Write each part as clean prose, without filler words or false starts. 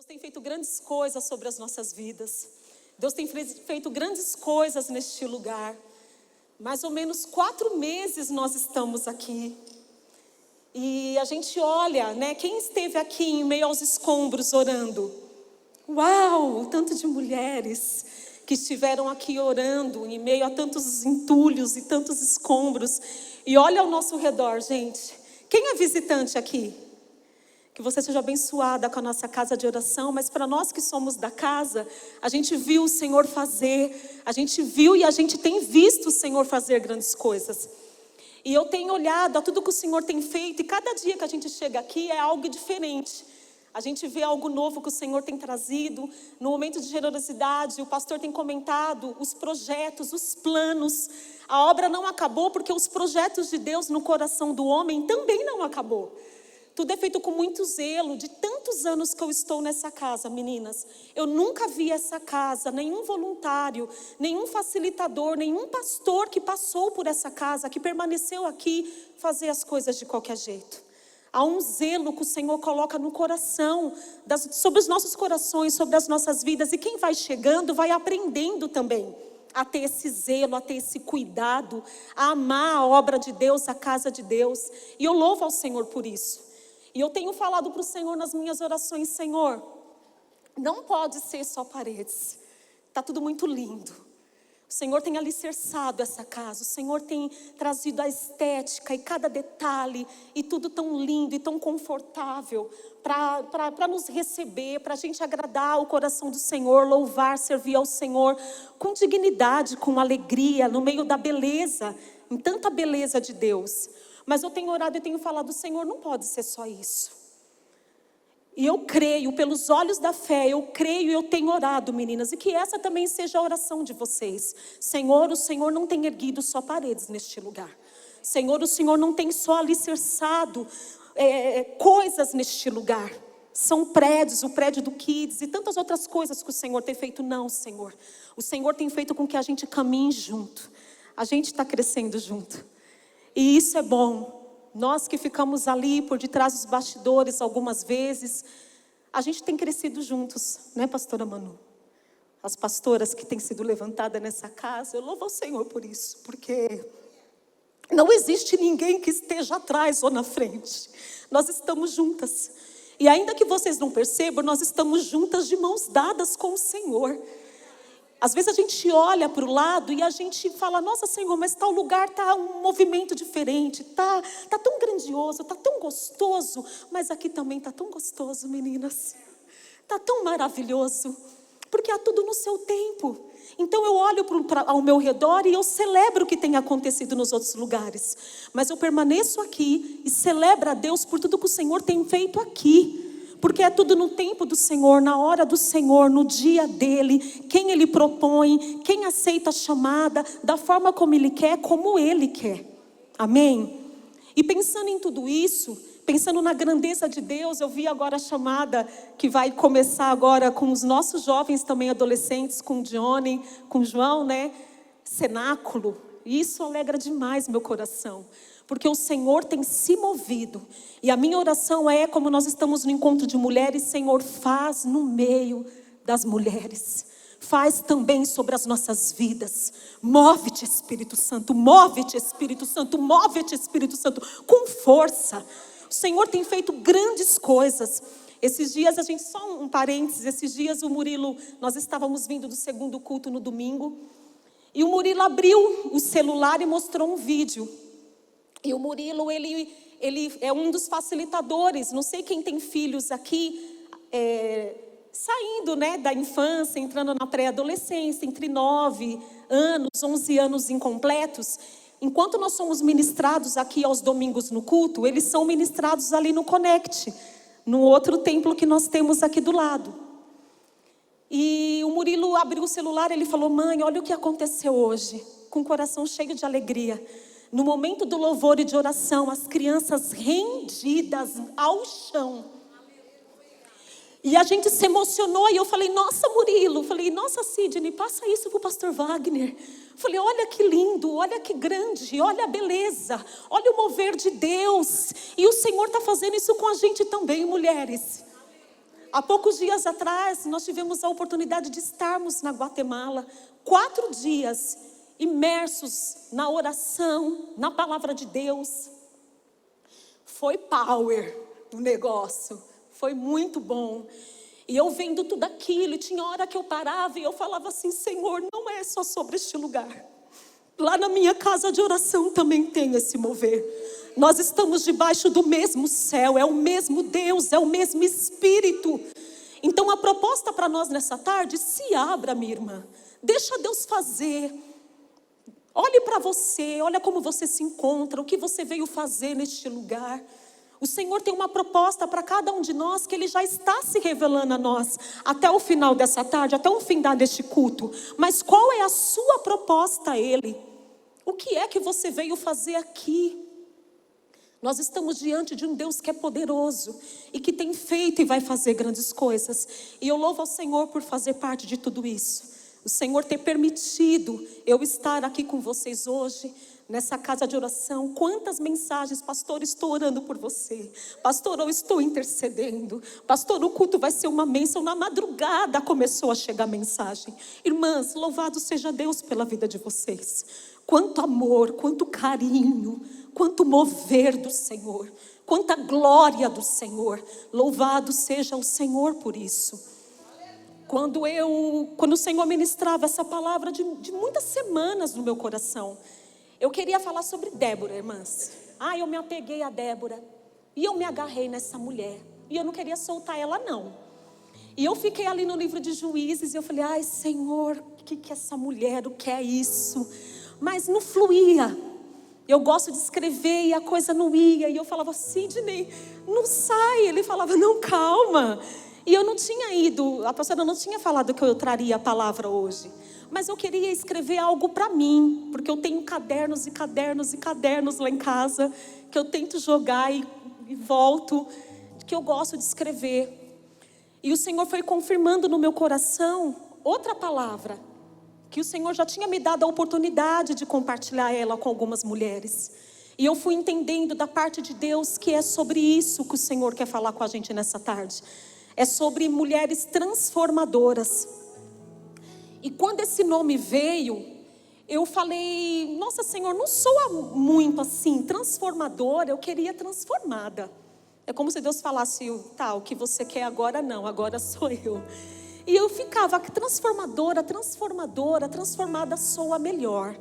Deus tem feito grandes coisas sobre as nossas vidas. Deus tem feito grandes coisas neste lugar. Mais ou menos 4 meses nós estamos aqui. E a gente olha, né? Quem esteve aqui em meio aos escombros orando? Uau, o tanto de mulheres que estiveram aqui orando em meio a tantos entulhos e tantos escombros. E olha ao nosso redor, gente. Quem é visitante aqui? Que você seja abençoada com a nossa casa de oração, mas para nós que somos da casa, a gente viu o Senhor fazer, a gente viu e a gente tem visto o Senhor fazer grandes coisas. E eu tenho olhado a tudo que o Senhor tem feito, e cada dia que a gente chega aqui é algo diferente. A gente vê algo novo que o Senhor tem trazido. No momento de generosidade, o pastor tem comentado os projetos, os planos. A obra não acabou porque os projetos de Deus no coração do homem também não acabou. Tudo é feito com muito zelo. De tantos anos que eu estou nessa casa, meninas, eu nunca vi essa casa, nenhum voluntário, nenhum facilitador, nenhum pastor que passou por essa casa, que permaneceu aqui, fazer as coisas de qualquer jeito. Há um zelo que o Senhor coloca no coração, sobre os nossos corações, sobre as nossas vidas. E quem vai chegando vai aprendendo também a ter esse zelo, a ter esse cuidado, a amar a obra de Deus, a casa de Deus. E eu louvo ao Senhor por isso. E eu tenho falado para o Senhor nas minhas orações: Senhor, não pode ser só paredes. Está tudo muito lindo. O Senhor tem alicerçado essa casa. O Senhor tem trazido a estética e cada detalhe. E tudo tão lindo e tão confortável para nos receber, para a gente agradar o coração do Senhor, louvar, servir ao Senhor com dignidade, com alegria, no meio da beleza, em tanta beleza de Deus. Mas eu tenho orado e tenho falado: Senhor, não pode ser só isso. E eu creio, pelos olhos da fé, eu creio e eu tenho orado, meninas. E que essa também seja a oração de vocês. Senhor, o Senhor não tem erguido só paredes neste lugar. Senhor, o Senhor não tem só alicerçado coisas neste lugar. São prédios, o prédio do Kids e tantas outras coisas que o Senhor tem feito. Não, Senhor. O Senhor tem feito com que a gente caminhe junto. A gente está crescendo junto. E isso é bom. Nós que ficamos ali por detrás dos bastidores algumas vezes, a gente tem crescido juntos, né, pastora Manu? As pastoras que têm sido levantadas nessa casa, eu louvo ao Senhor por isso, porque não existe ninguém que esteja atrás ou na frente. Nós estamos juntas. E ainda que vocês não percebam, nós estamos juntas de mãos dadas com o Senhor. Às vezes a gente olha para o lado e a gente fala: nossa, Senhor, mas tal lugar está um movimento diferente, tá tão grandioso, está tão gostoso. Mas aqui também está tão gostoso, meninas. Está tão maravilhoso, porque há tudo no seu tempo. Então eu olho ao meu redor e eu celebro o que tem acontecido nos outros lugares. Mas eu permaneço aqui e celebro a Deus por tudo que o Senhor tem feito aqui. Porque é tudo no tempo do Senhor, na hora do Senhor, no dia dEle. Quem Ele propõe, quem aceita a chamada, da forma como Ele quer, como Ele quer. Amém? E pensando em tudo isso, pensando na grandeza de Deus, eu vi agora a chamada que vai começar agora com os nossos jovens também adolescentes, com o Johnny, com o João, né? Cenáculo. E isso alegra demais meu coração. Porque o Senhor tem se movido. E a minha oração é, como nós estamos no encontro de mulheres: Senhor, faz no meio das mulheres. Faz também sobre as nossas vidas. Move-te, Espírito Santo. Move-te, Espírito Santo. Move-te, Espírito Santo. Com força. O Senhor tem feito grandes coisas. Esses dias, só um parênteses. Esses dias o Murilo, nós estávamos vindo do segundo culto no domingo. E o Murilo abriu o celular e mostrou um vídeo. E o Murilo, ele é um dos facilitadores. Não sei quem tem filhos aqui, saindo, né, da infância, entrando na pré-adolescência, entre 9 anos, 11 anos incompletos. Enquanto nós somos ministrados aqui aos domingos no culto, eles são ministrados ali no Connect, no outro templo que nós temos aqui do lado. E o Murilo abriu o celular e ele falou: mãe, olha o que aconteceu hoje, com o coração cheio de alegria. No momento do louvor e de oração, as crianças rendidas ao chão. E a gente se emocionou e eu falei: nossa, Murilo, falei: nossa, Sidney, passa isso para o pastor Wagner. Falei: olha que lindo, olha que grande, olha a beleza, olha o mover de Deus. E o Senhor está fazendo isso com a gente também, mulheres. há poucos dias atrás, nós tivemos a oportunidade de estarmos na Guatemala, 4 dias imersos na oração, na palavra de Deus. Foi power o negócio, foi muito bom. E eu vendo tudo aquilo, e tinha hora que eu parava e eu falava assim: Senhor, não é só sobre este lugar. Lá na minha casa de oração também tem esse mover. Nós estamos debaixo do mesmo céu, é o mesmo Deus, é o mesmo Espírito. Então a proposta para nós nessa tarde: se abra, minha irmã, deixa Deus fazer. Olhe para você, olha como você se encontra, o que você veio fazer neste lugar. O Senhor tem uma proposta para cada um de nós, que Ele já está se revelando a nós, até o final dessa tarde, até o final deste culto. Mas qual é a sua proposta a Ele? O que é que você veio fazer aqui? Nós estamos diante de um Deus que é poderoso, e que tem feito e vai fazer grandes coisas. E eu louvo ao Senhor por fazer parte de tudo isso. O Senhor ter permitido eu estar aqui com vocês hoje, nessa casa de oração. Quantas mensagens: pastor, estou orando por você. Pastor, eu estou intercedendo. Pastor, o culto vai ser uma bênção. Na madrugada começou a chegar mensagem. Irmãs, louvado seja Deus pela vida de vocês. Quanto amor, quanto carinho, quanto mover do Senhor, quanta glória do Senhor. Louvado seja o Senhor por isso. Quando o Senhor ministrava essa palavra de muitas semanas no meu coração, eu queria falar sobre Débora, irmãs. Eu me apeguei a Débora, e eu me agarrei nessa mulher, e eu não queria soltar ela não. E eu fiquei ali no livro de Juízes, e eu falei: ai Senhor, o que é essa mulher, o que é isso? Mas não fluía. Eu gosto de escrever e a coisa não ia, e eu falava: Sidney, não sai. Ele falava: não, calma. E eu não tinha ido, a pastora não tinha falado que eu traria a palavra hoje. Mas eu queria escrever algo para mim, porque eu tenho cadernos e cadernos e cadernos lá em casa, que eu tento jogar e volto, que eu gosto de escrever. E o Senhor foi confirmando no meu coração outra palavra, que o Senhor já tinha me dado a oportunidade de compartilhar ela com algumas mulheres. E eu fui entendendo da parte de Deus que é sobre isso que o Senhor quer falar com a gente nessa tarde. É sobre mulheres transformadoras. E quando esse nome veio, eu falei: nossa, Senhor, não soa muito assim, transformadora. Eu queria transformada. É como se Deus falasse: tá, o que você quer agora não, agora sou eu. E eu ficava: transformadora, transformada soa melhor.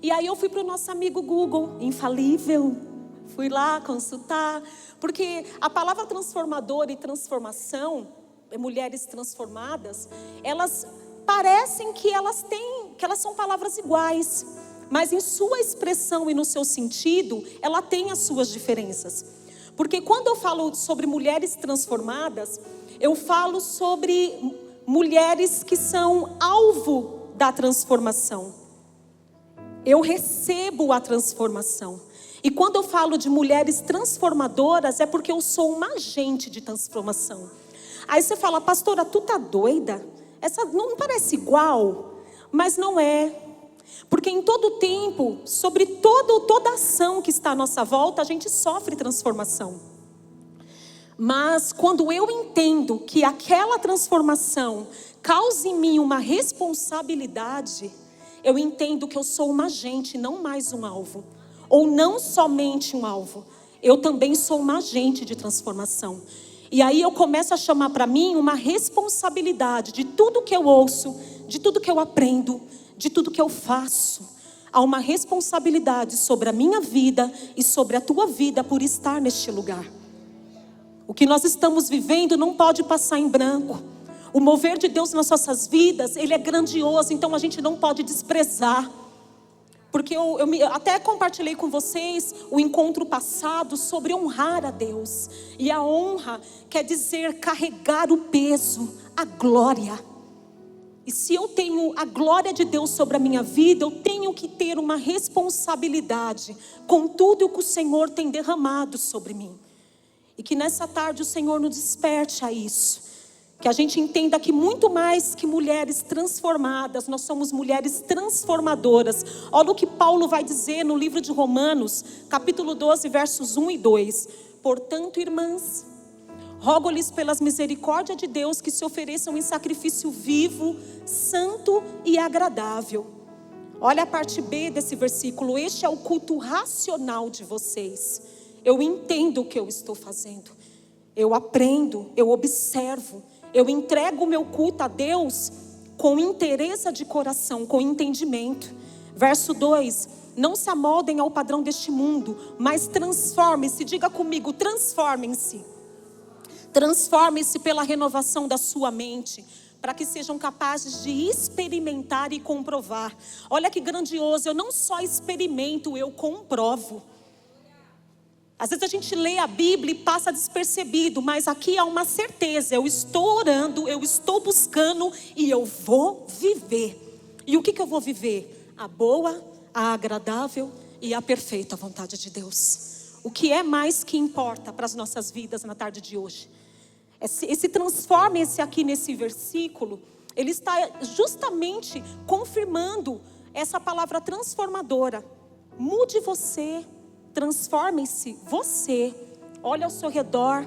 E aí eu fui para o nosso amigo Google, infalível. Fui lá consultar, porque a palavra transformadora e transformação, mulheres transformadas, elas parecem que elas são palavras iguais, mas em sua expressão e no seu sentido, ela tem as suas diferenças. Porque quando eu falo sobre mulheres transformadas, eu falo sobre mulheres que são alvo da transformação. Eu recebo a transformação. E quando eu falo de mulheres transformadoras, é porque eu sou uma agente de transformação. Aí você fala: pastora, tu tá doida? Essa não parece igual? Mas não é. Porque em todo tempo, sobre toda ação que está à nossa volta, a gente sofre transformação. Mas quando eu entendo que aquela transformação causa em mim uma responsabilidade, eu entendo que eu sou uma agente, não mais um alvo. Ou não somente um alvo, eu também sou uma agente de transformação. E aí eu começo a chamar para mim uma responsabilidade de tudo que eu ouço, de tudo que eu aprendo, de tudo que eu faço. Há uma responsabilidade sobre a minha vida e sobre a tua vida por estar neste lugar. O que nós estamos vivendo não pode passar em branco. O mover de Deus nas nossas vidas, Ele é grandioso, então a gente não pode desprezar. Porque eu até compartilhei com vocês o encontro passado sobre honrar a Deus. E a honra quer dizer carregar o peso, a glória. E se eu tenho a glória de Deus sobre a minha vida, eu tenho que ter uma responsabilidade com tudo o que o Senhor tem derramado sobre mim. E que nessa tarde o Senhor nos desperte a isso. Que a gente entenda que muito mais que mulheres transformadas, nós somos mulheres transformadoras. Olha o que Paulo vai dizer no livro de Romanos, capítulo 12, versos 1 e 2. Portanto, irmãs, Rogo-lhes pelas misericórdias de Deus que se ofereçam em sacrifício vivo, santo e agradável. Olha a parte B desse versículo. Este é o culto racional de vocês. Eu entendo o que eu estou fazendo. Eu aprendo, eu observo. Eu entrego o meu culto a Deus com interesse de coração, com entendimento. Verso 2. Não se amoldem ao padrão deste mundo, mas transformem-se. Diga comigo, transformem-se. Transformem-se pela renovação da sua mente, para que sejam capazes de experimentar e comprovar. Olha que grandioso, eu não só experimento, eu comprovo. Às vezes a gente lê a Bíblia e passa despercebido, mas aqui há uma certeza, eu estou orando, eu estou buscando e eu vou viver. E o que eu vou viver? A boa, a agradável e a perfeita vontade de Deus. O que é mais que importa para as nossas vidas na tarde de hoje? Esse transforme-se aqui nesse versículo, ele está justamente confirmando essa palavra transformadora. Mude você, transforme-se você. Olha ao seu redor,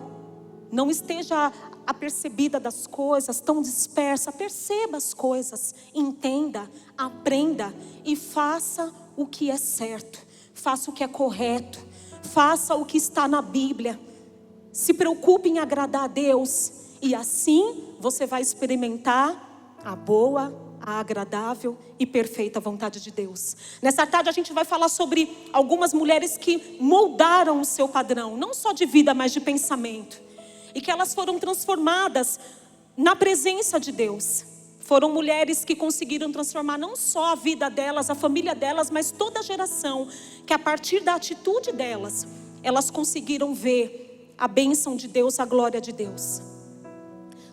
não esteja apercebida das coisas, tão dispersa. Perceba as coisas, entenda, aprenda e faça o que é certo, faça o que é correto, faça o que está na Bíblia. Se preocupe em agradar a Deus e assim você vai experimentar a boa, a agradável e perfeita vontade de Deus. Nessa tarde a gente vai falar sobre algumas mulheres que moldaram o seu padrão, não só de vida, mas de pensamento. E que elas foram transformadas na presença de Deus. Foram mulheres que conseguiram transformar não só a vida delas, a família delas, mas toda a geração. Que a partir da atitude delas, elas conseguiram ver a bênção de Deus, a glória de Deus.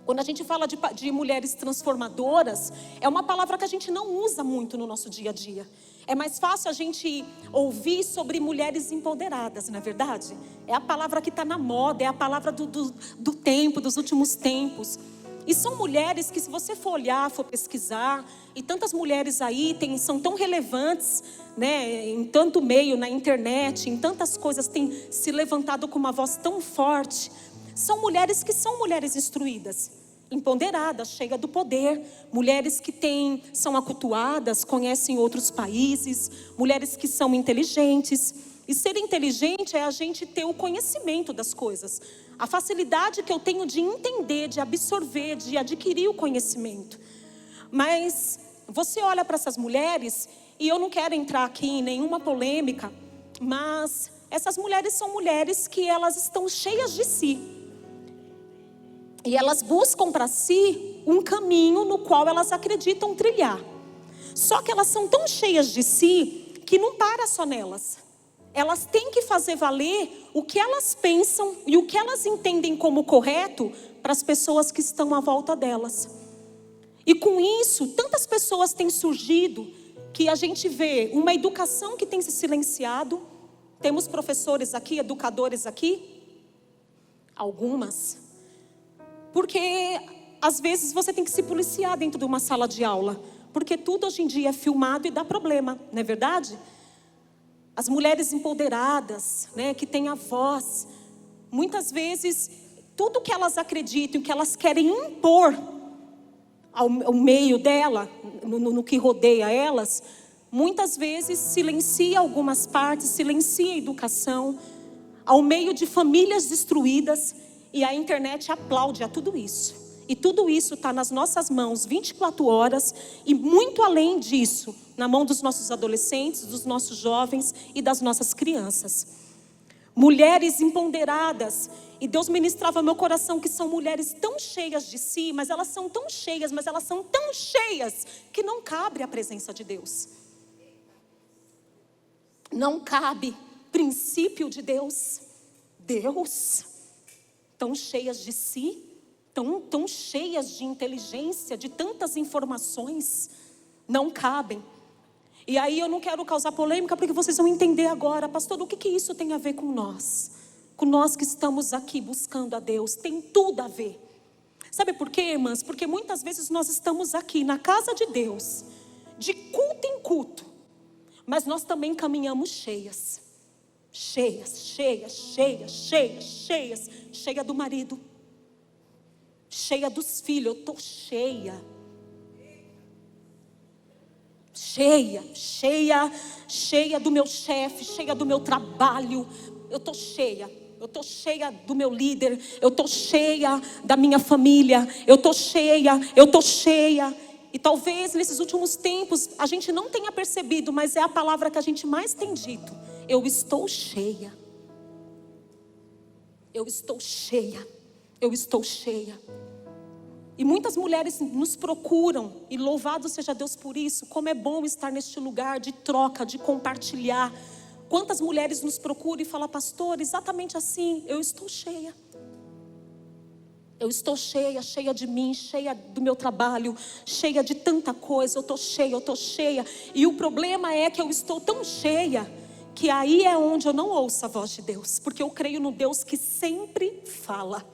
Quando a gente fala de mulheres transformadoras, é uma palavra que a gente não usa muito no nosso dia a dia. É mais fácil a gente ouvir sobre mulheres empoderadas, não é verdade? É a palavra que está na moda, é a palavra do tempo, dos últimos tempos. E são mulheres que, se você for olhar, for pesquisar, e tantas mulheres aí são tão relevantes, né, em tanto meio, na internet, em tantas coisas, têm se levantado com uma voz tão forte. São mulheres que são mulheres instruídas, empoderadas, cheias do poder, mulheres que são acultuadas, conhecem outros países, mulheres que são inteligentes. E ser inteligente é a gente ter o conhecimento das coisas, a facilidade que eu tenho de entender, de absorver, de adquirir o conhecimento. Mas você olha para essas mulheres, e eu não quero entrar aqui em nenhuma polêmica, mas essas mulheres são mulheres que elas estão cheias de si. E elas buscam para si um caminho no qual elas acreditam trilhar. Só que elas são tão cheias de si que não para só nelas. Elas têm que fazer valer o que elas pensam e o que elas entendem como correto para as pessoas que estão à volta delas. E com isso, tantas pessoas têm surgido que a gente vê uma educação que tem se silenciado. Temos professores aqui, educadores aqui, algumas. Porque às vezes você tem que se policiar dentro de uma sala de aula, porque tudo hoje em dia é filmado e dá problema, não é verdade? As mulheres empoderadas, né, que têm a voz, muitas vezes tudo que elas acreditam, que elas querem impor ao meio dela, no que rodeia elas, muitas vezes silencia algumas partes, silencia a educação, ao meio de famílias destruídas, e a internet aplaude a tudo isso. E tudo isso está nas nossas mãos 24 horas e muito além disso, na mão dos nossos adolescentes, dos nossos jovens e das nossas crianças. Mulheres empoderadas. E Deus ministrava ao meu coração que são mulheres tão cheias de si, mas elas são tão cheias, que não cabe a presença de Deus. Não cabe princípio de Deus. Deus, tão cheias de si, tão cheias de inteligência, de tantas informações, não cabem. E aí eu não quero causar polêmica, porque vocês vão entender agora, pastor, o que isso tem a ver com nós? Com nós que estamos aqui buscando a Deus, tem tudo a ver. Sabe por quê, irmãs? Porque muitas vezes nós estamos aqui na casa de Deus, de culto em culto, mas nós também caminhamos cheia do marido, cheia dos filhos, eu estou cheia. Cheia do meu chefe, cheia do meu trabalho. Eu estou cheia do meu líder, eu estou cheia da minha família, eu estou cheia. E talvez nesses últimos tempos a gente não tenha percebido, mas é a palavra que a gente mais tem dito: eu estou cheia. Eu estou cheia. Eu estou cheia. E muitas mulheres nos procuram, e louvado seja Deus por isso. Como é bom estar neste lugar de troca, de compartilhar. Quantas mulheres nos procuram e falam: pastor, exatamente assim, eu estou cheia. Eu estou cheia, cheia de mim, cheia do meu trabalho, cheia de tanta coisa, eu estou cheia. E o problema é que eu estou tão cheia, que aí é onde eu não ouço a voz de Deus. Porque eu creio no Deus que sempre fala.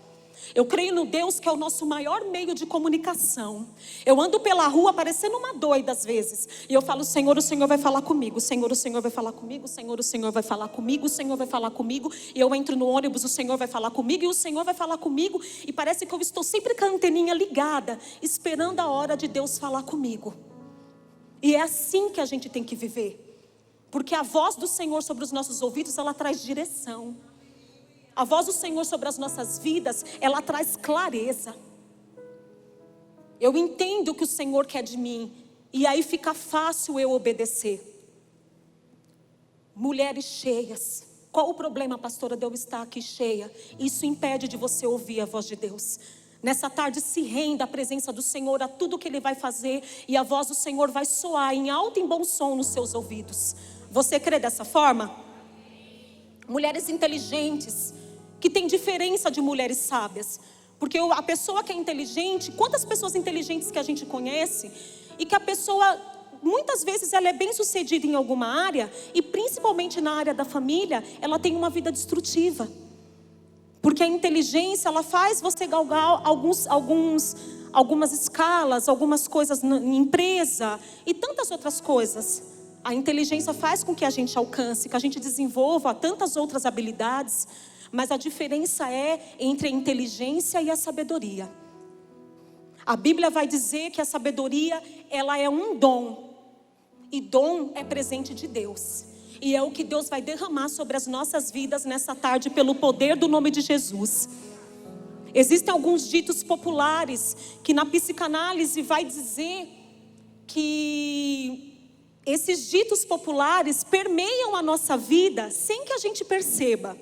Eu creio no Deus que é o nosso maior meio de comunicação. Eu ando pela rua parecendo uma doida às vezes. E eu falo: Senhor, o Senhor vai falar comigo. Senhor, o Senhor vai falar comigo. Senhor, o Senhor vai falar comigo. O Senhor vai falar comigo. E eu entro no ônibus, o Senhor vai falar comigo. E o Senhor vai falar comigo. E parece que eu estou sempre com a anteninha ligada, esperando a hora de Deus falar comigo. E é assim que a gente tem que viver. Porque a voz do Senhor sobre os nossos ouvidos, ela traz direção. A voz do Senhor sobre as nossas vidas, ela traz clareza. Eu entendo o que o Senhor quer de mim. E aí fica fácil eu obedecer. Mulheres cheias. Qual o problema, pastora, de eu estar aqui cheia? Isso impede de você ouvir a voz de Deus. Nessa tarde, se renda à presença do Senhor, a tudo que Ele vai fazer. E a voz do Senhor vai soar em alto e bom som nos seus ouvidos. Você crê dessa forma? Mulheres inteligentes, que tem diferença de mulheres sábias. Porque a pessoa que é inteligente, quantas pessoas inteligentes que a gente conhece, e que a pessoa, muitas vezes ela é bem sucedida em alguma área, e principalmente na área da família, ela tem uma vida destrutiva. Porque a inteligência, ela faz você galgar algumas escalas, algumas coisas na empresa, e tantas outras coisas. A inteligência faz com que a gente alcance, que a gente desenvolva tantas outras habilidades. Mas a diferença é entre a inteligência e a sabedoria. A Bíblia vai dizer que a sabedoria, ela é um dom. E dom é presente de Deus. E é o que Deus vai derramar sobre as nossas vidas nessa tarde, pelo poder do nome de Jesus. Existem alguns ditos populares que na psicanálise vai dizer que esses ditos populares permeiam a nossa vida sem que a gente perceba.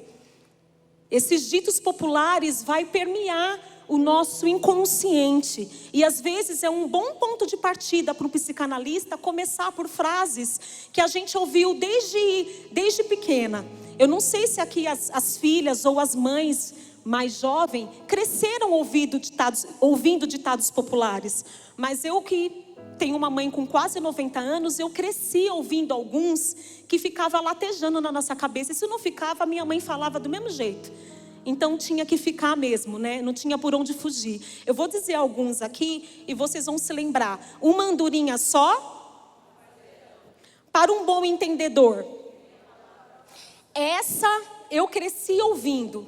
Esses ditos populares vai permear o nosso inconsciente. E às vezes é um bom ponto de partida para um psicanalista começar por frases que a gente ouviu desde pequena. Eu não sei se aqui as filhas ou as mães mais jovens cresceram ouvindo ditados populares. Mas eu que tenho uma mãe com quase 90 anos, eu cresci ouvindo alguns que ficava latejando na nossa cabeça. E se não ficava, a minha mãe falava do mesmo jeito. Então tinha que ficar mesmo, né? Não tinha por onde fugir. Eu vou dizer alguns aqui e vocês vão se lembrar. Uma andorinha só, para um bom entendedor. Essa eu cresci ouvindo.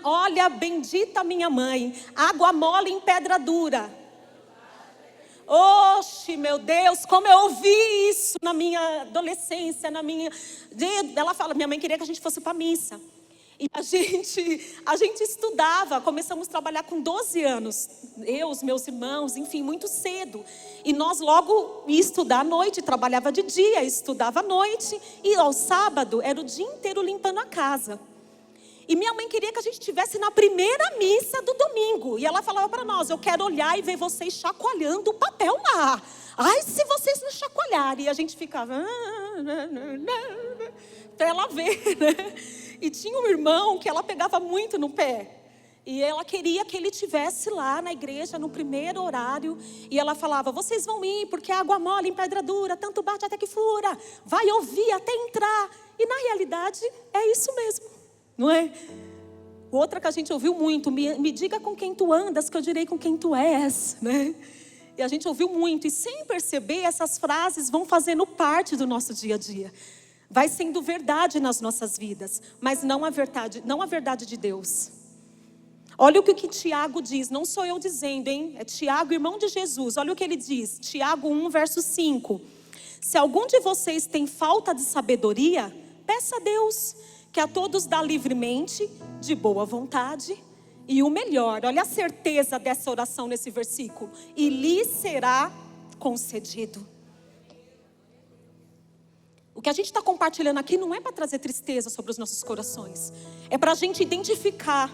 Olha, bendita minha mãe, água mole em pedra dura. Oxe, meu Deus, como eu ouvi isso na minha adolescência, Ela fala, minha mãe queria que a gente fosse para a missa. E a gente estudava, começamos a trabalhar com 12 anos. Eu, os meus irmãos, enfim, muito cedo. E nós logo ia estudar à noite, trabalhava de dia, estudava à noite. E ao sábado, era o dia inteiro limpando a casa. E minha mãe queria que a gente estivesse na primeira missa do domingo. E ela falava para nós, eu quero olhar e ver vocês chacoalhando o papel lá. Ai, se vocês não chacoalharem. E a gente ficava... Para ela ver, né? E tinha um irmão que ela pegava muito no pé. E ela queria que ele estivesse lá na igreja no primeiro horário. E ela falava, vocês vão ir porque a água mole em pedra dura, tanto bate até que fura. Vai ouvir até entrar. E na realidade é isso mesmo. Não é? Outra que a gente ouviu muito, me diga com quem tu andas, que eu direi com quem tu és, né? E a gente ouviu muito, e sem perceber, essas frases vão fazendo parte do nosso dia a dia. Vai sendo verdade nas nossas vidas, mas não a verdade de Deus. Olha o que Tiago diz, não sou eu dizendo, hein? É Tiago, irmão de Jesus. Olha o que ele diz, Tiago 1, verso 5. Se algum de vocês tem falta de sabedoria, peça a Deus, que a todos dá livremente, de boa vontade. E o melhor, olha a certeza dessa oração nesse versículo. E lhe será concedido. O que a gente está compartilhando aqui não é para trazer tristeza sobre os nossos corações. É para a gente identificar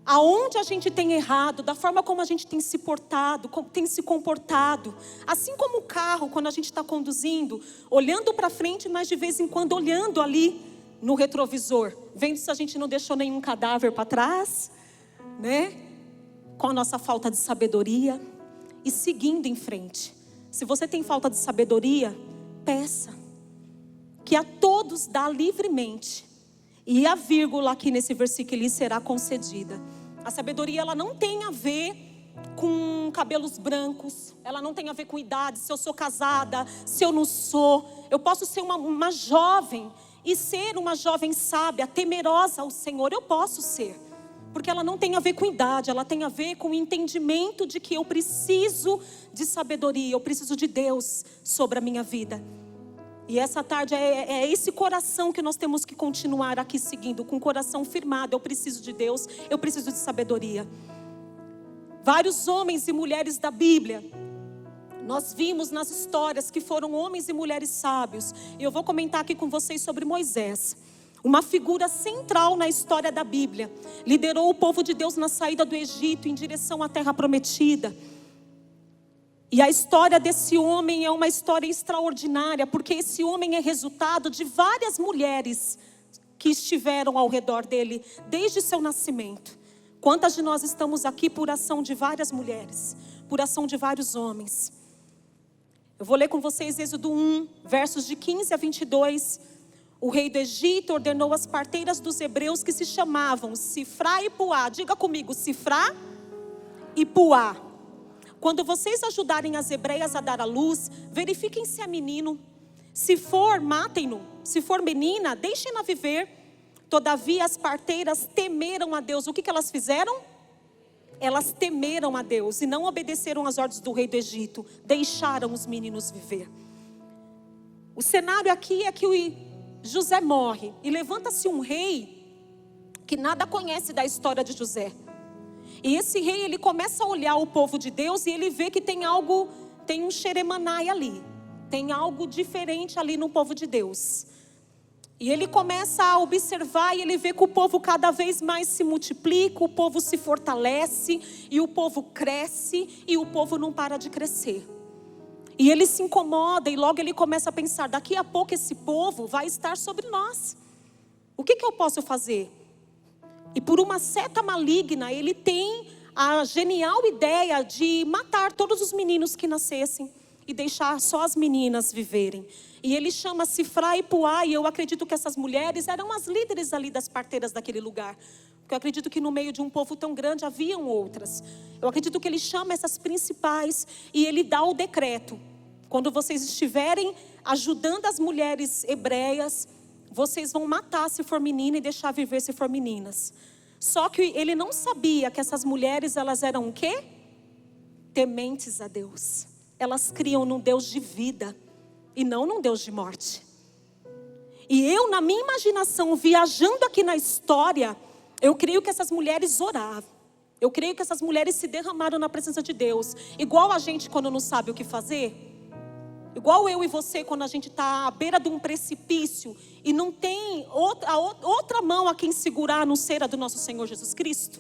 aonde a gente tem errado, da forma como a gente tem se portado, como tem se comportado. Assim como o carro, quando a gente está conduzindo, olhando para frente, mas de vez em quando olhando ali no retrovisor, vendo se a gente não deixou nenhum cadáver para trás, né? Com a nossa falta de sabedoria e seguindo em frente. Se você tem falta de sabedoria, peça, que a todos dá livremente. E a vírgula aqui nesse versículo lhe será concedida. A sabedoria, ela não tem a ver com cabelos brancos, ela não tem a ver com idade, se eu sou casada, se eu não sou. Eu posso ser uma jovem e ser uma jovem sábia, temerosa ao Senhor, eu posso ser. Porque ela não tem a ver com idade, ela tem a ver com o entendimento de que eu preciso de sabedoria, eu preciso de Deus sobre a minha vida. E essa tarde é esse coração que nós temos que continuar aqui seguindo, com o coração firmado. Eu preciso de Deus, eu preciso de sabedoria. Vários homens e mulheres da Bíblia, nós vimos nas histórias que foram homens e mulheres sábios. E eu vou comentar aqui com vocês sobre Moisés. Uma figura central na história da Bíblia. Liderou o povo de Deus na saída do Egito em direção à terra prometida. E a história desse homem é uma história extraordinária, porque esse homem é resultado de várias mulheres que estiveram ao redor dele desde seu nascimento. Quantas de nós estamos aqui por ação de várias mulheres, por ação de vários homens? Eu vou ler com vocês Êxodo 1, versos de 15 a 22. O rei do Egito ordenou as parteiras dos hebreus que se chamavam Sifrá e Puá. Diga comigo, Sifrá e Puá. Quando vocês ajudarem as hebreias a dar à luz, verifiquem se é menino. Se for, matem-no. Se for menina, deixem-na viver. Todavia as parteiras temeram a Deus. O que elas fizeram? Elas temeram a Deus e não obedeceram às ordens do rei do Egito. Deixaram os meninos viver. O cenário aqui é que José morre e levanta-se um rei que nada conhece da história de José. E esse rei, ele começa a olhar o povo de Deus e ele vê que tem algo, tem um xeremanai ali. Tem algo diferente ali no povo de Deus. E ele começa a observar e ele vê que o povo cada vez mais se multiplica, o povo se fortalece e o povo cresce e o povo não para de crescer. E ele se incomoda e logo ele começa a pensar, daqui a pouco esse povo vai estar sobre nós. O que eu posso fazer? E por uma seta maligna, ele tem a genial ideia de matar todos os meninos que nascessem e deixar só as meninas viverem. E ele chama Sifrá e Puá, e eu acredito que essas mulheres eram as líderes ali das parteiras daquele lugar. Porque eu acredito que no meio de um povo tão grande haviam outras. Eu acredito que ele chama essas principais e ele dá o decreto. Quando vocês estiverem ajudando as mulheres hebreias, vocês vão matar se for menina e deixar viver se for meninas. Só que ele não sabia que essas mulheres, elas eram o quê? Tementes a Deus. Elas criam num Deus de vida e não num Deus de morte. E eu, na minha imaginação, viajando aqui na história, eu creio que essas mulheres oravam. Eu creio que essas mulheres se derramaram na presença de Deus. Igual a gente quando não sabe o que fazer. Igual eu e você quando a gente está à beira de um precipício e não tem outra mão a quem segurar a não ser a do nosso Senhor Jesus Cristo.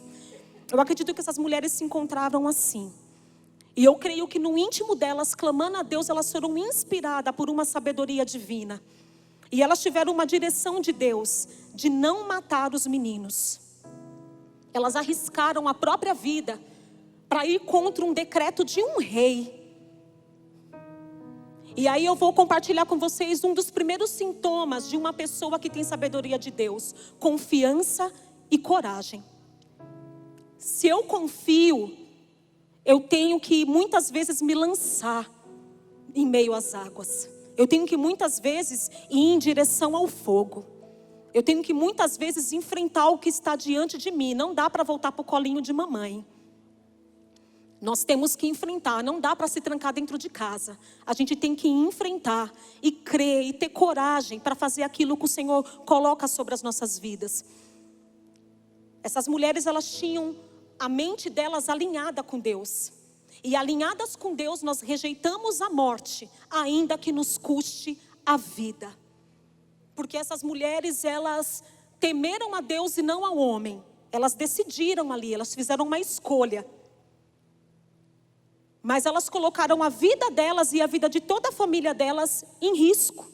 Eu acredito que essas mulheres se encontravam assim. E eu creio que no íntimo delas, clamando a Deus, elas foram inspiradas por uma sabedoria divina. E elas tiveram uma direção de Deus, de não matar os meninos. Elas arriscaram a própria vida para ir contra um decreto de um rei. E aí eu vou compartilhar com vocês um dos primeiros sintomas de uma pessoa que tem sabedoria de Deus: confiança e coragem. Se eu confio, eu tenho que muitas vezes me lançar em meio às águas. Eu tenho que muitas vezes ir em direção ao fogo. Eu tenho que muitas vezes enfrentar o que está diante de mim. Não dá para voltar para o colinho de mamãe. Nós temos que enfrentar, não dá para se trancar dentro de casa. A gente tem que enfrentar e crer e ter coragem para fazer aquilo que o Senhor coloca sobre as nossas vidas. Essas mulheres, elas tinham a mente delas alinhada com Deus. E alinhadas com Deus, nós rejeitamos a morte, ainda que nos custe a vida. Porque essas mulheres, elas temeram a Deus e não ao homem. Elas decidiram ali, elas fizeram uma escolha. Mas elas colocaram a vida delas e a vida de toda a família delas em risco.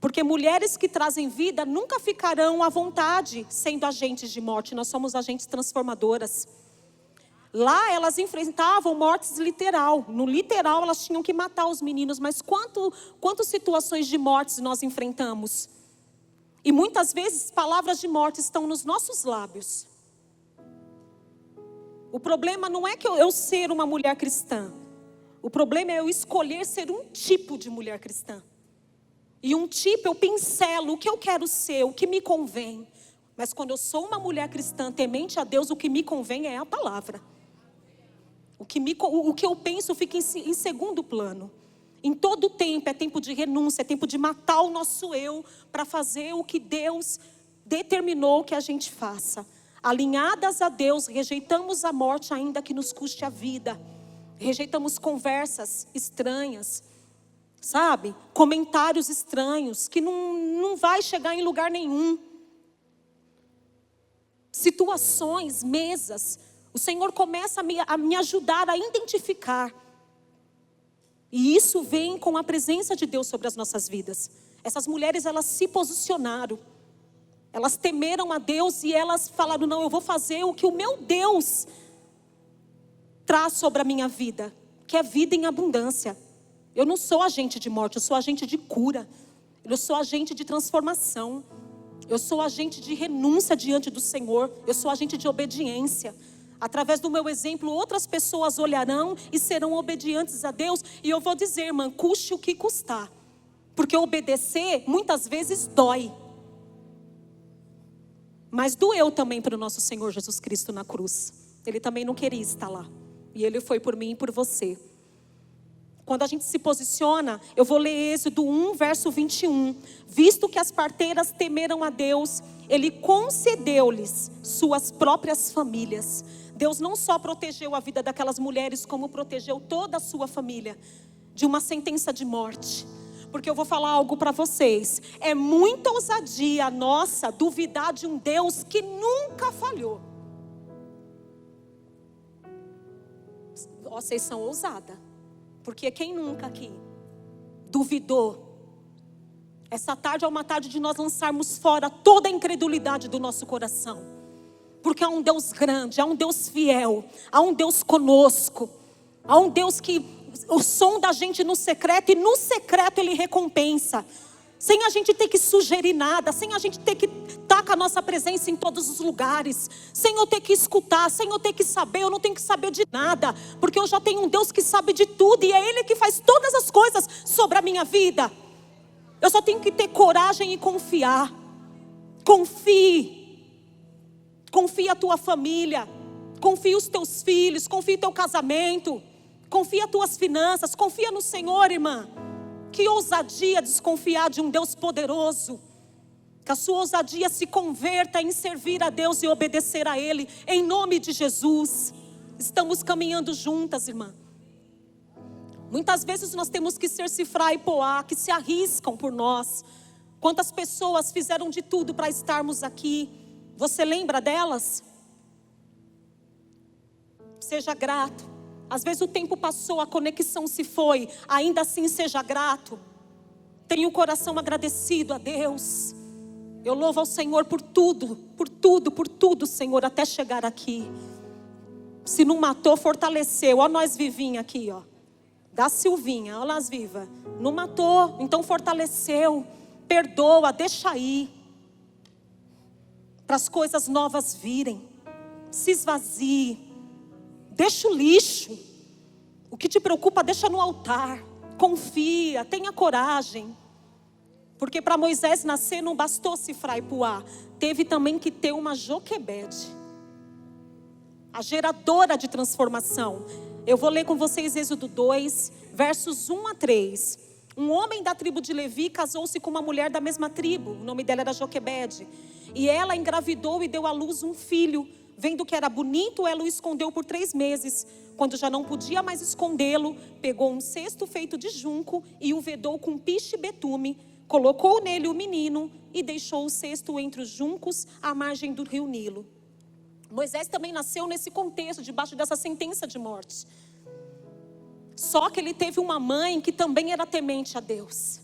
Porque mulheres que trazem vida nunca ficarão à vontade sendo agentes de morte. Nós somos agentes transformadoras. Lá elas enfrentavam mortes literal. No literal elas tinham que matar os meninos. Mas quantas situações de mortes nós enfrentamos? E muitas vezes palavras de morte estão nos nossos lábios. O problema não é que eu ser uma mulher cristã. O problema é eu escolher ser um tipo de mulher cristã. E um tipo eu pincelo o que eu quero ser, o que me convém. Mas quando eu sou uma mulher cristã temente a Deus, o que me convém é a palavra. O que eu penso fica em segundo plano. Em todo tempo é tempo de renúncia, é tempo de matar o nosso eu para fazer o que Deus determinou que a gente faça. Alinhadas a Deus, rejeitamos a morte ainda que nos custe a vida. Rejeitamos conversas estranhas, sabe? Comentários estranhos que não vai chegar em lugar nenhum. Situações, mesas. O Senhor começa a me ajudar a identificar. E isso vem com a presença de Deus sobre as nossas vidas. Essas mulheres, elas se posicionaram. Elas temeram a Deus e elas falaram, não, eu vou fazer o que o meu Deus traz sobre a minha vida. Que é vida em abundância. Eu não sou agente de morte, eu sou agente de cura. Eu sou agente de transformação. Eu sou agente de renúncia diante do Senhor. Eu sou agente de obediência. Através do meu exemplo, outras pessoas olharão e serão obedientes a Deus. E eu vou dizer, irmã, custe o que custar. Porque obedecer, muitas vezes, dói. Mas doeu também para o nosso Senhor Jesus Cristo na cruz. Ele também não queria estar lá. E Ele foi por mim e por você. Quando a gente se posiciona, eu vou ler Êxodo 1, verso 21. Visto que as parteiras temeram a Deus, Ele concedeu-lhes suas próprias famílias. Deus não só protegeu a vida daquelas mulheres, como protegeu toda a sua família de uma sentença de morte. Porque eu vou falar algo para vocês. É muita ousadia nossa duvidar de um Deus que nunca falhou. Vocês são ousadas. Porque quem nunca aqui duvidou? Essa tarde é uma tarde de nós lançarmos fora toda a incredulidade do nosso coração. Porque há um Deus grande, há um Deus fiel, há um Deus conosco. Há um Deus que o som da gente no secreto, e no secreto Ele recompensa. Sem a gente ter que sugerir nada, sem a gente ter que estar com a nossa presença em todos os lugares, sem eu ter que escutar, sem eu ter que saber, eu não tenho que saber de nada, porque eu já tenho um Deus que sabe de tudo, e é Ele que faz todas as coisas sobre a minha vida. Eu só tenho que ter coragem e confiar. Confie a tua família, confie os teus filhos, confie o teu casamento, confia as tuas finanças, confia no Senhor, irmã. Que ousadia desconfiar de um Deus poderoso. Que a sua ousadia se converta em servir a Deus e obedecer a Ele, em nome de Jesus. Estamos caminhando juntas, irmã. Muitas vezes nós temos que ser Cifrá e Poá, que se arriscam por nós. Quantas pessoas fizeram de tudo para estarmos aqui? Você lembra delas? Seja grato. Às vezes o tempo passou, a conexão se foi. Ainda assim seja grato. Tenha o coração agradecido a Deus. Eu louvo ao Senhor por tudo, Senhor, até chegar aqui. Se não matou, fortaleceu. Ó nós vivinha aqui, ó. Da Silvinha, ó nós viva. Não matou, então fortaleceu. Perdoa, deixa ir. Para as coisas novas virem. Se esvazie. Deixa o lixo. O que te preocupa, deixa no altar. Confia, tenha coragem. Porque para Moisés nascer não bastou Sifra e Puá, teve também que ter uma Joquebede, a geradora de transformação. Eu vou ler com vocês Êxodo 2, versos 1 a 3. Um homem da tribo de Levi casou-se com uma mulher da mesma tribo, o nome dela era Joquebede. E ela engravidou e deu à luz um filho. Vendo que era bonito, ela o escondeu por 3 meses. Quando já não podia mais escondê-lo, pegou um cesto feito de junco e o vedou com piche e betume. Colocou nele o menino e deixou o cesto entre os juncos à margem do rio Nilo. Moisés também nasceu nesse contexto, debaixo dessa sentença de morte. Só que ele teve uma mãe que também era temente a Deus.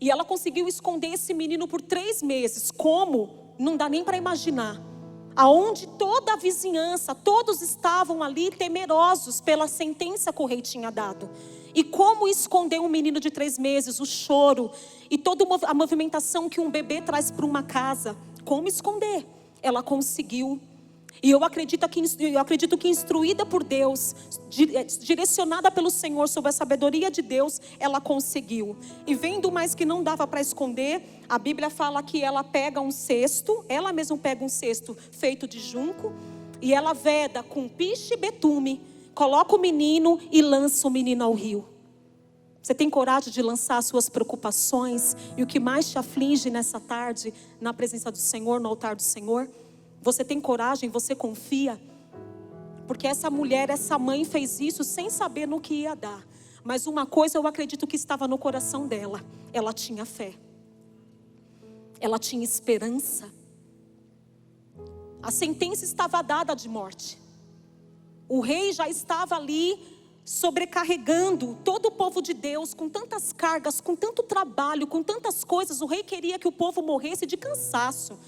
E ela conseguiu esconder esse menino por 3 meses. Como? Não dá nem para imaginar. Aonde toda a vizinhança, todos estavam ali temerosos pela sentença que o rei tinha dado. E como esconder um menino de 3 meses, o choro e toda a movimentação que um bebê traz para uma casa. Como esconder? Ela conseguiu. E eu acredito que instruída por Deus, direcionada pelo Senhor sob a sabedoria de Deus, ela conseguiu. E vendo mais que não dava para esconder, a Bíblia fala que ela pega um cesto, ela mesma pega um cesto feito de junco, e ela veda com piche e betume, coloca o menino e lança o menino ao rio. Você tem coragem de lançar as suas preocupações e o que mais te aflige nessa tarde, na presença do Senhor, no altar do Senhor? Você tem coragem, você confia? Porque essa mulher, essa mãe fez isso sem saber no que ia dar. Mas uma coisa eu acredito que estava no coração dela. Ela tinha fé. Ela tinha esperança. A sentença estava dada de morte. O rei já estava ali sobrecarregando todo o povo de Deus com tantas cargas, com tanto trabalho, com tantas coisas. O rei queria que o povo morresse de cansaço,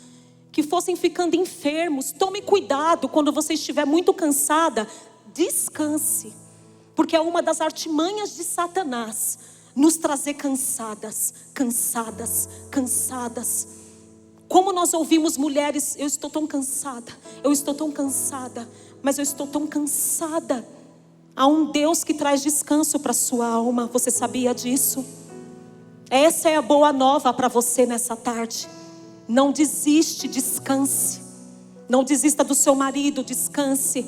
que fossem ficando enfermos. Tome cuidado quando você estiver muito cansada, descanse, porque é uma das artimanhas de Satanás, nos trazer cansadas. Como nós ouvimos mulheres: eu estou tão cansada, mas eu estou tão cansada. Há um Deus que traz descanso para a sua alma, você sabia disso? Essa é a boa nova para você nessa tarde. Não desiste, descanse. Não desista do seu marido, descanse.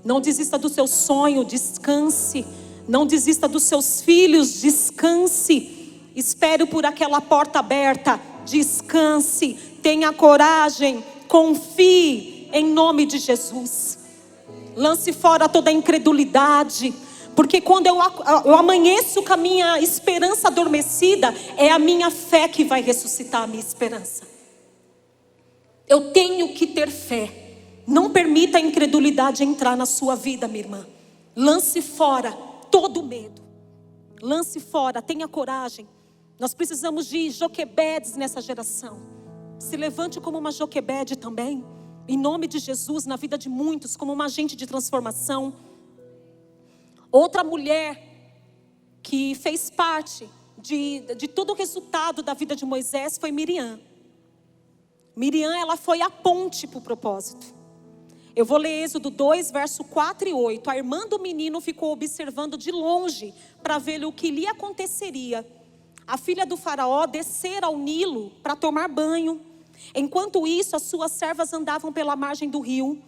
Não desista do seu sonho, descanse. Não desista dos seus filhos, descanse. Espere por aquela porta aberta, descanse. Tenha coragem, confie em nome de Jesus. Lance fora toda a incredulidade. Porque quando eu amanheço com a minha esperança adormecida, é a minha fé que vai ressuscitar a minha esperança. Eu tenho que ter fé. Não permita a incredulidade entrar na sua vida, minha irmã. Lance fora todo medo. Lance fora, tenha coragem. Nós precisamos de Joquebedes nessa geração. Se levante como uma Joquebede também, em nome de Jesus, na vida de muitos, como uma agente de transformação. Outra mulher que fez parte de todo o resultado da vida de Moisés foi Miriam. Miriam, ela foi a ponte para o propósito. Eu vou ler Êxodo 2, verso 4 e 8. A irmã do menino ficou observando de longe para ver o que lhe aconteceria. A filha do faraó descera ao Nilo para tomar banho. Enquanto isso, as suas servas andavam pela margem do rio.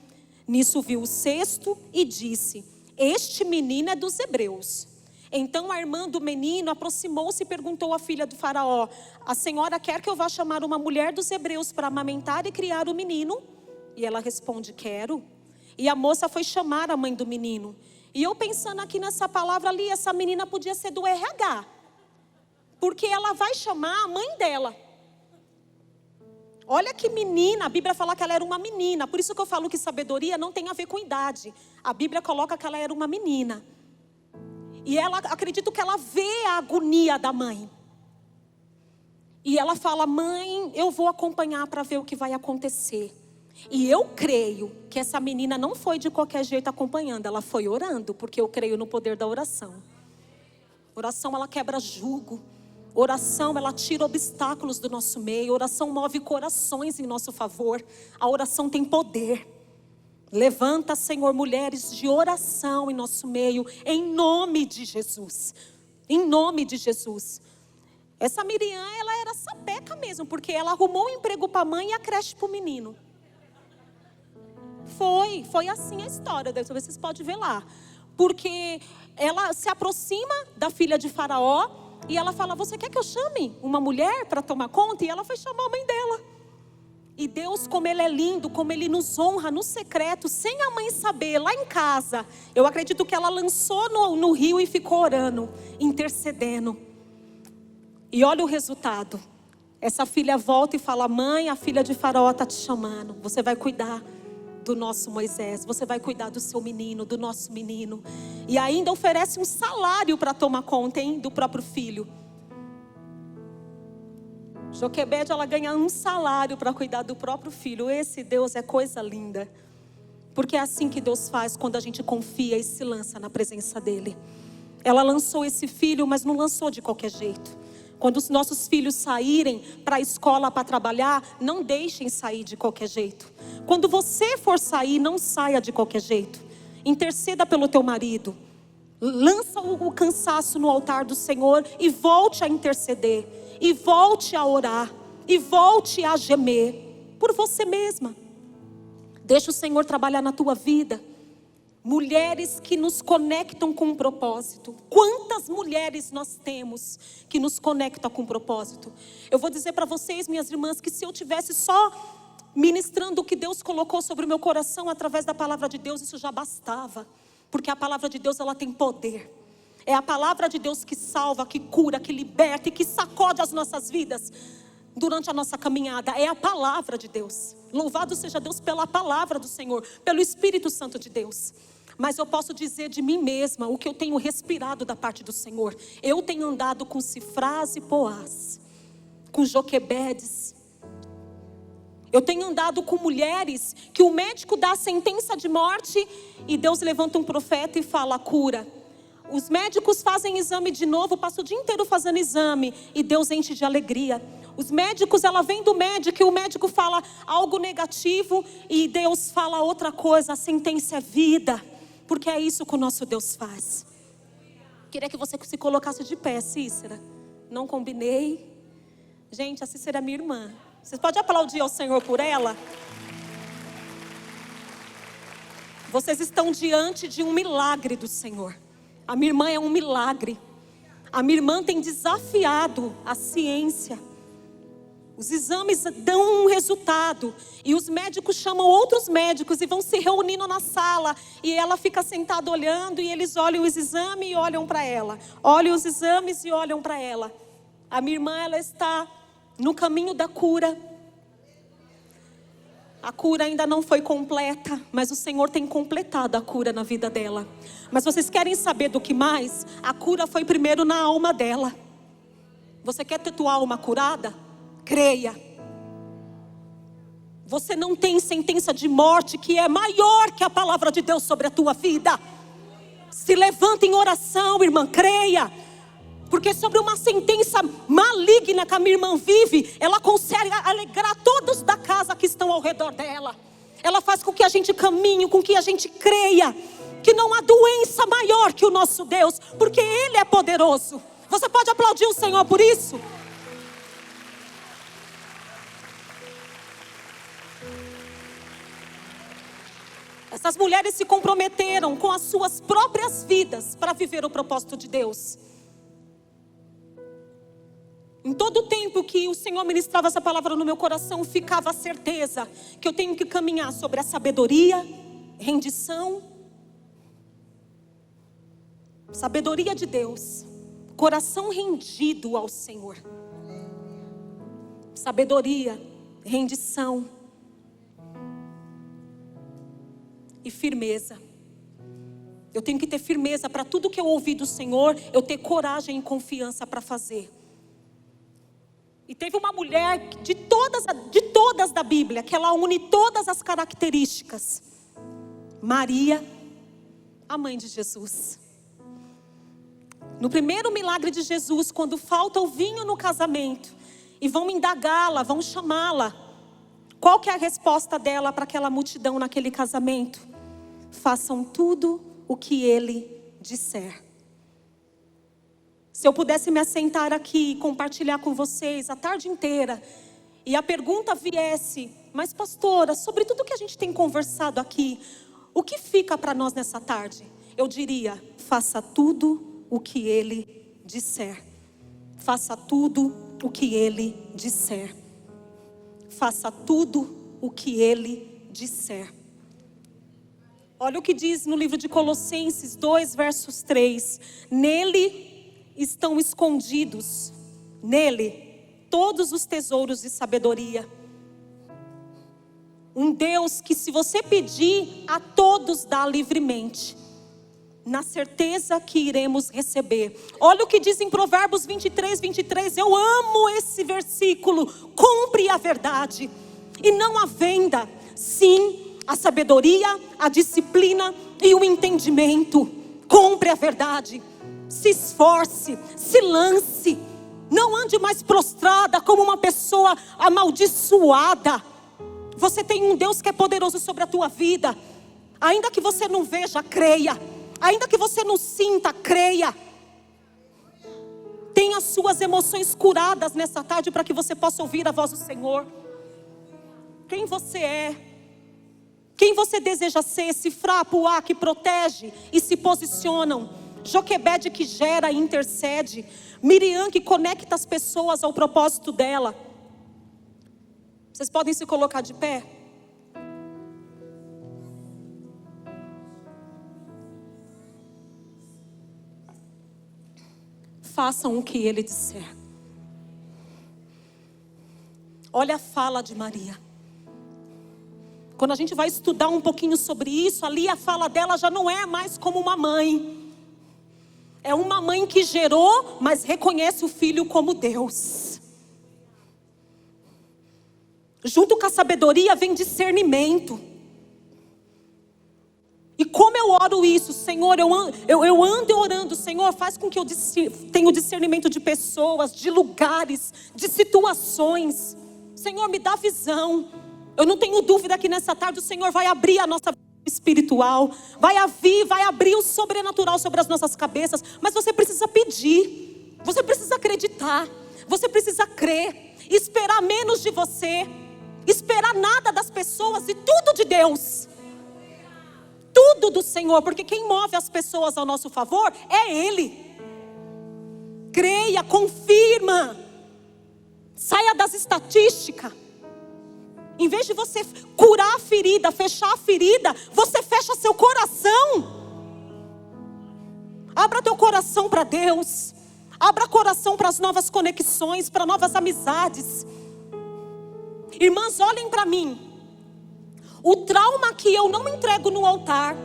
Nisso viu o cesto e disse: este menino é dos hebreus. Então a irmã do menino aproximou-se e perguntou à filha do faraó: a senhora quer que eu vá chamar uma mulher dos hebreus para amamentar e criar o menino? E ela responde: quero. E a moça foi chamar a mãe do menino. E eu pensando aqui nessa palavra ali, essa menina podia ser do RH, porque ela vai chamar a mãe dela. Olha que menina, a Bíblia fala que ela era uma menina. Por isso que eu falo que sabedoria não tem a ver com idade. A Bíblia coloca que ela era uma menina. E ela, acredito que ela vê a agonia da mãe. E ela fala: mãe, eu vou acompanhar para ver o que vai acontecer. E eu creio que essa menina não foi de qualquer jeito acompanhando. Ela foi orando, porque eu creio no poder da oração. Oração, ela quebra jugo. Oração, ela tira obstáculos do nosso meio. Oração move corações em nosso favor. A oração tem poder. Levanta, Senhor, mulheres de oração em nosso meio, em nome de Jesus. Em nome de Jesus. Essa Miriam, ela era sapeca mesmo, porque ela arrumou um emprego para a mãe e a creche para o menino. Foi assim a história, vocês podem ver lá. Porque ela se aproxima da filha de Faraó e ela fala: você quer que eu chame uma mulher para tomar conta? E ela foi chamar a mãe dela. E Deus, como Ele é lindo, como Ele nos honra no secreto, sem a mãe saber, lá em casa. Eu acredito que ela lançou no rio e ficou orando, intercedendo. E olha o resultado. Essa filha volta e fala: mãe, a filha de Faraó está te chamando. Você vai cuidar do nosso Moisés. Você vai cuidar do seu menino, do nosso menino. E ainda oferece um salário para tomar conta, do próprio filho. Joquebede, ela ganha um salário para cuidar do próprio filho. Esse Deus é coisa linda. Porque é assim que Deus faz quando a gente confia e se lança na presença dEle. Ela lançou esse filho, mas não lançou de qualquer jeito. Quando os nossos filhos saírem para a escola para trabalhar, não deixem sair de qualquer jeito. Quando você for sair, não saia de qualquer jeito. Interceda pelo teu marido. Lança o cansaço no altar do Senhor e volte a interceder. E volte a orar. E volte a gemer por você mesma. Deixa o Senhor trabalhar na tua vida. Mulheres que nos conectam com um propósito. Quantas mulheres nós temos que nos conectam com um propósito? Eu vou dizer para vocês, minhas irmãs, que se eu tivesse só ministrando o que Deus colocou sobre o meu coração através da palavra de Deus, isso já bastava. Porque a palavra de Deus, ela tem poder. É a palavra de Deus que salva, que cura, que liberta e que sacode as nossas vidas durante a nossa caminhada. É a palavra de Deus. Louvado seja Deus pela palavra do Senhor, pelo Espírito Santo de Deus. Mas eu posso dizer de mim mesma o que eu tenho respirado da parte do Senhor. Eu tenho andado com Sifrás e Poás, com Joquebedes. Eu tenho andado com mulheres que o médico dá a sentença de morte e Deus levanta um profeta e fala: cura. Os médicos fazem exame de novo, passa o dia inteiro fazendo exame e Deus enche de alegria. Os médicos, ela vem do médico e o médico fala algo negativo e Deus fala outra coisa, a sentença é vida. Porque é isso que o nosso Deus faz. Queria que você se colocasse de pé, Cícera. Não combinei. Gente, a Cícera é minha irmã. Vocês podem aplaudir ao Senhor por ela? Vocês estão diante de um milagre do Senhor. A minha irmã é um milagre. A minha irmã tem desafiado a ciência. Os exames dão um resultado. E os médicos chamam outros médicos e vão se reunindo na sala. E ela fica sentada olhando e eles olham os exames e olham para ela. Olham os exames e olham para ela. A minha irmã, ela está no caminho da cura. A cura ainda não foi completa, mas o Senhor tem completado a cura na vida dela. Mas vocês querem saber do que mais? A cura foi primeiro na alma dela. Você quer ter tua alma curada? Creia. Você não tem sentença de morte que é maior que a palavra de Deus sobre a tua vida. Se levanta em oração, irmã, creia. Porque sobre uma sentença maligna que a minha irmã vive, ela consegue alegrar todos da casa que estão ao redor dela. Ela faz com que a gente caminhe, com que a gente creia que não há doença maior que o nosso Deus, porque Ele é poderoso. Você pode aplaudir o Senhor por isso? Essas mulheres se comprometeram com as suas próprias vidas para viver o propósito de Deus. Em todo o tempo que o Senhor ministrava essa palavra no meu coração, ficava a certeza que eu tenho que caminhar sobre a sabedoria, rendição, sabedoria de Deus, coração rendido ao Senhor. Sabedoria, rendição e firmeza. Eu tenho que ter firmeza para tudo que eu ouvi do Senhor, eu ter coragem e confiança para fazer. E teve uma mulher de todas da Bíblia, que ela une todas as características. Maria, a mãe de Jesus. No primeiro milagre de Jesus, quando falta o vinho no casamento, e vão indagá-la, vão chamá-la. Qual que é a resposta dela para aquela multidão naquele casamento? Façam tudo o que ele disser. Se eu pudesse me assentar aqui e compartilhar com vocês a tarde inteira, e a pergunta viesse: mas pastora, sobre tudo que a gente tem conversado aqui, o que fica para nós nessa tarde? Eu diria: faça tudo o que Ele disser. Faça tudo o que Ele disser. Faça tudo o que Ele disser. Olha o que diz no livro de Colossenses 2, versos 3. Nele estão escondidos, nele, todos os tesouros de sabedoria. Um Deus que, se você pedir, a todos dá livremente, na certeza que iremos receber. Olha o que diz em Provérbios 23, 23. Eu amo esse versículo. Compre a verdade e não a venda. Sim, a sabedoria, a disciplina e o entendimento. Compre a verdade. Se esforce, se lance. Não ande mais prostrada como uma pessoa amaldiçoada. Você tem um Deus que é poderoso sobre a tua vida. Ainda que você não veja, creia. Ainda que você não sinta, creia. Tenha as suas emoções curadas nessa tarde para que você possa ouvir a voz do Senhor. Quem você é? Quem você deseja ser? Sifrá, Puá, que protege e se posicionam. Joquebede, que gera e intercede. Miriam, que conecta as pessoas ao propósito dela. Vocês podem se colocar de pé? Façam o que Ele disser. Olha a fala de Maria. Quando a gente vai estudar um pouquinho sobre isso, ali a fala dela já não é mais como uma mãe. É uma mãe que gerou, mas reconhece o filho como Deus. Junto com a sabedoria vem discernimento. E como eu oro isso, Senhor, eu ando orando, Senhor, faz com que eu tenha discernimento de pessoas, de lugares, de situações. Senhor, me dá visão. Eu não tenho dúvida que nessa tarde o Senhor vai abrir a nossa vida espiritual, vai abrir o sobrenatural sobre as nossas cabeças. Mas você precisa pedir, você precisa acreditar, você precisa crer, esperar menos de você, esperar nada das pessoas e tudo de Deus. Tudo do Senhor, porque quem move as pessoas ao nosso favor é Ele. Creia, confirma. Saia das estatísticas. Em vez de você curar a ferida, fechar a ferida, você fecha seu coração. Abra teu coração para Deus. Abra coração para as novas conexões, para novas amizades. Irmãs, olhem para mim. O trauma que eu não entrego no altar,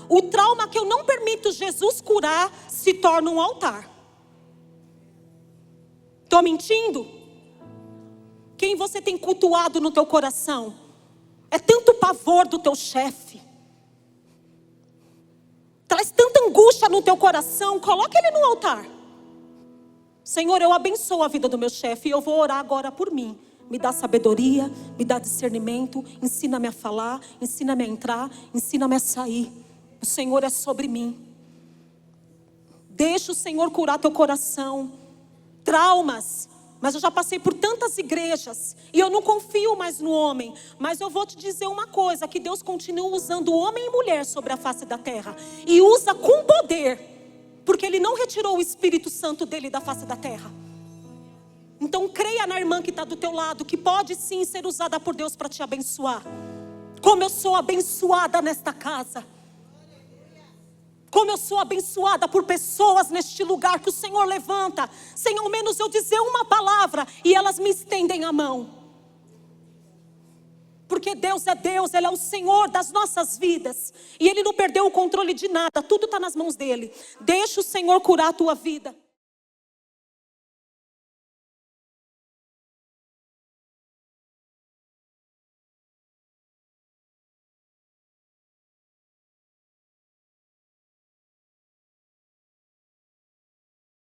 o trauma que eu não permito Jesus curar, se torna um altar. Estou mentindo? Quem você tem cultuado no teu coração? É tanto pavor do teu chefe, traz tanta angústia no teu coração. Coloca ele no altar. Senhor, eu abençoo a vida do meu chefe e eu vou orar agora por mim. Me dá sabedoria, me dá discernimento, ensina-me a falar, ensina-me a entrar, ensina-me a sair. O Senhor é sobre mim. Deixa o Senhor curar teu coração. Traumas, mas eu já passei por tantas igrejas e eu não confio mais no homem. Mas eu vou te dizer uma coisa, que Deus continua usando homem e mulher sobre a face da terra. E usa com poder, porque Ele não retirou o Espírito Santo dele da face da terra. Então creia na irmã que está do teu lado, que pode sim ser usada por Deus para te abençoar. Como eu sou abençoada nesta casa. Como eu sou abençoada por pessoas neste lugar que o Senhor levanta, sem ao menos eu dizer uma palavra, e elas me estendem a mão. Porque Deus é Deus, Ele é o Senhor das nossas vidas. E Ele não perdeu o controle de nada, tudo está nas mãos dEle. Deixa o Senhor curar a tua vida.